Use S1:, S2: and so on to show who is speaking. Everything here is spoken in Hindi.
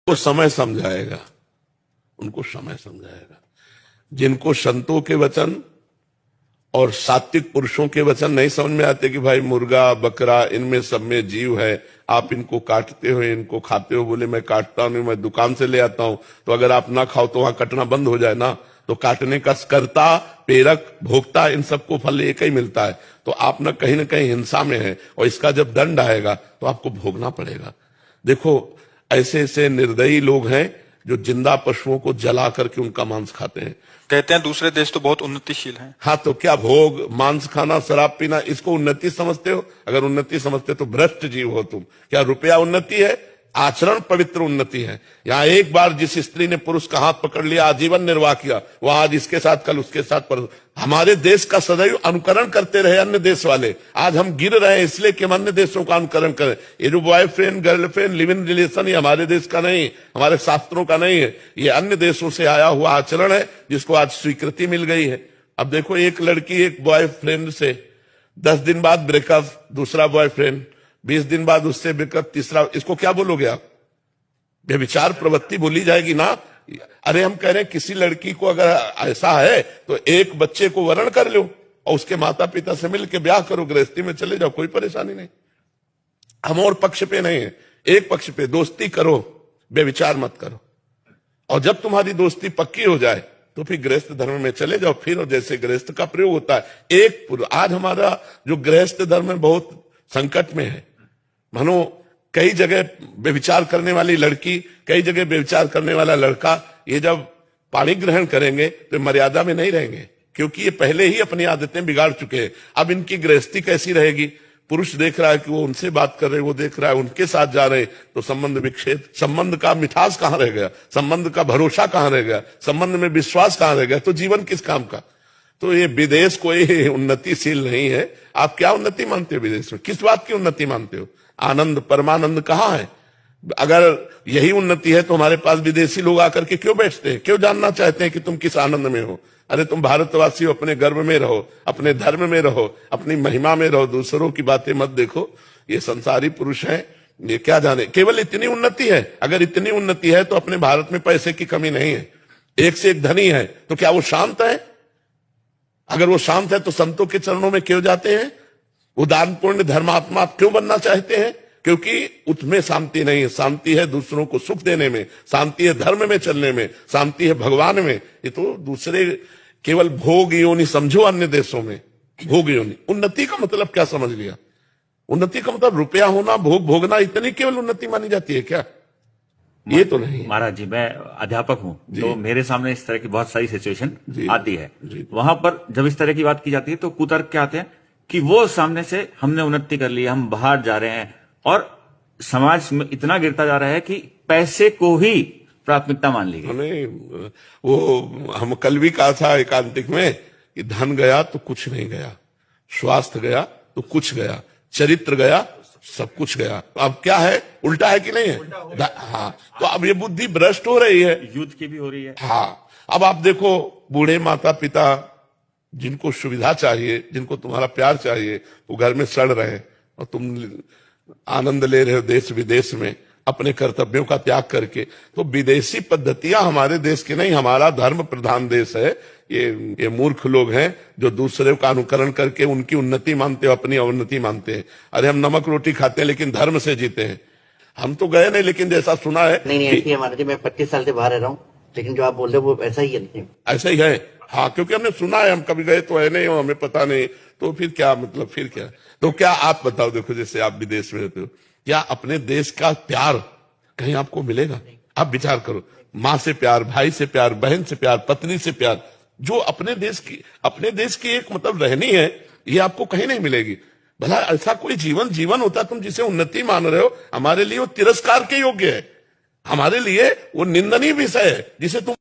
S1: वो समय समझाएगा, उनको समय समझाएगा। जिनको संतों के वचन और सात्विक पुरुषों के वचन नहीं समझ में आते कि भाई मुर्गा बकरा इनमें सब में जीव है, आप इनको काटते हो, इनको खाते हो, बोले मैं काटता नहीं, मैं दुकान से ले आता हूं, तो अगर आप ना खाओ तो वहां कटना बंद हो जाए ना, तो काटने का कर्ता प्रेरक भोक्ता इन सबको फल एक ही मिलता है। तो आप ना कहीं हिंसा में है, और इसका जब दंड आएगा तो आपको भोगना पड़ेगा। देखो ऐसे ऐसे निर्दयी लोग हैं जो जिंदा पशुओं को जला करके उनका मांस खाते हैं।
S2: कहते हैं दूसरे देश तो बहुत उन्नतिशील हैं।
S1: हाँ, तो क्या भोग, मांस खाना, शराब पीना, इसको उन्नति समझते हो? अगर उन्नति समझते तो भ्रष्ट जीव हो तुम। क्या रुपया उन्नति है? आचरण पवित्र उन्नति है। यहाँ एक बार जिस स्त्री ने पुरुष का हाथ पकड़ लिया, आजीवन निर्वाह किया, वो आज इसके साथ, कल उसके साथ। पर हमारे देश का सदैव अनुकरण करते रहे अन्य देश वाले। आज हम गिर रहे हैं इसलिए कि हम अन्य देशों का अनुकरण करें। ये जो boyfriend girlfriend live in relation, ये हमारे देश का नहीं, हमारे शास्त्रों का नहीं है, ये अन्य देशों से आया हुआ आचरण है जिसको आज स्वीकृति मिल गई है। अब देखो, एक लड़की एक बॉयफ्रेंड से 10 दिन बाद ब्रेकअप, दूसरा बॉयफ्रेंड, 20 दिन बाद उससे ब्रेकअप, तीसरा, इसको क्या बोलोगे आप? व्यभिचार प्रवृत्ति बोली जाएगी ना। अरे हम कह रहे हैं किसी लड़की को अगर ऐसा है तो एक बच्चे को वरण कर लो और उसके माता पिता से मिलकर ब्याह करो, गृहस्थी में चले जाओ, कोई परेशानी नहीं। हम और पक्ष पे नहीं है, एक पक्ष पे दोस्ती करो, व्यभिचार मत करो। और जब तुम्हारी दोस्ती पक्की हो जाए तो फिर गृहस्थ धर्म में चले जाओ। फिर और जैसे गृहस्थ का प्रयोग होता है, आज हमारा जो गृहस्थ धर्म है बहुत संकट में है। मानो कई जगह व्यभिचार करने वाली लड़की, कई जगह व्यभिचार करने वाला लड़का, ये जब पाणी ग्रहण करेंगे तो मर्यादा में नहीं रहेंगे, क्योंकि ये पहले ही अपनी आदतें बिगाड़ चुके हैं। अब इनकी गृहस्थी कैसी रहेगी? पुरुष देख रहा है कि वो उनसे बात कर रहे, वो देख रहा है उनके साथ जा रहे, तो संबंध विच्छेद। संबंध का मिठास कहां रह गया? संबंध का भरोसा कहां रह गया? संबंध में विश्वास कहां रह गया? तो जीवन किस काम का? तो ये विदेश कोई उन्नतिशील नहीं है। आप क्या उन्नति मानते हो विदेश में? किस बात की उन्नति मानते हो? आनंद परमानंद कहाँ है? अगर यही उन्नति है तो हमारे पास विदेशी लोग आकर के क्यों बैठते हैं? क्यों जानना चाहते हैं कि तुम किस आनंद में हो? अरे तुम भारतवासी हो, अपने गर्व में रहो, अपने धर्म में रहो, अपनी महिमा में रहो, दूसरों की बातें मत देखो। ये संसारी पुरुष हैं, ये क्या जाने। केवल इतनी उन्नति है, अगर इतनी उन्नति है तो अपने भारत में पैसे की कमी नहीं है, एक से एक धनी है, तो क्या वो शांत है? अगर वो शांत है तो संतों के चरणों में क्यों जाते हैं? उदार पूर्ण धर्मात्मा क्यों बनना चाहते हैं? क्योंकि उसमें शांति नहीं है। शांति है दूसरों को सुख देने में, शांति है धर्म में चलने में, शांति है भगवान में। ये तो दूसरे केवल भोग योनि समझो। अन्य देशों में भोग योनि, उन्नति का मतलब क्या समझ लिया? उन्नति का मतलब रुपया होना, भोग भोगना, इतनी केवल उन्नति मानी जाती है क्या? ये तो नहीं।
S3: महाराज जी, मैं अध्यापक हूँ, तो मेरे सामने इस तरह की बहुत सारी सिचुएशन आती है। वहां पर जब इस तरह की बात की जाती है तो कुतर्क क्या आते हैं कि वो सामने से हमने उन्नति कर ली, हम बाहर जा रहे हैं, और समाज में इतना गिरता जा रहा है कि पैसे को ही प्राथमिकता मान ली गई।
S1: वो हम कल भी कहा था एकांतिक में कि धन गया तो कुछ नहीं गया, स्वास्थ्य गया तो कुछ गया, चरित्र गया सब कुछ गया। अब क्या है? उल्टा है कि नहीं है? हाँ, तो अब ये बुद्धि भ्रष्ट हो रही है,
S3: युद्ध की भी हो रही है।
S1: हाँ, अब आप देखो बूढ़े माता पिता जिनको सुविधा चाहिए, जिनको तुम्हारा प्यार चाहिए, वो घर में सड़ रहे हैं और तुम आनंद ले रहे हो देश विदेश में अपने कर्तव्यों का त्याग करके। तो विदेशी पद्धतियां हमारे देश की नहीं, हमारा धर्म प्रधान देश है। ये मूर्ख लोग हैं जो दूसरे का अनुकरण करके उनकी उन्नति मानते हो, अपनी अवनति मानते हैं। अरे हम नमक रोटी खाते हैं लेकिन धर्म से जीते हैं। हम तो गए नहीं, लेकिन जैसा सुना है
S4: नहीं ऐसी है महाराज जी, मैं 25 साल से बाहर रह रहा हूँ, लेकिन जो आप बोल रहे हो वो ऐसा ही है।
S1: ऐसा ही है, हाँ, क्योंकि हमने सुना है, हम कभी गए तो है नहीं, हमें पता नहीं। तो फिर क्या मतलब? फिर क्या? तो क्या आप बताओ, देखो जैसे आप विदेश में रहते हो, क्या अपने देश का प्यार कहीं आपको मिलेगा? आप विचार करो, माँ से प्यार, भाई से प्यार, बहन से प्यार, पत्नी से प्यार, जो अपने देश की एक मतलब रहनी है, ये आपको कहीं नहीं मिलेगी। भला ऐसा कोई जीवन होता तुम जिसे उन्नति मान रहे हो? हमारे लिए वो तिरस्कार के योग्य है, हमारे लिए वो निंदनीय विषय है जिसे तुम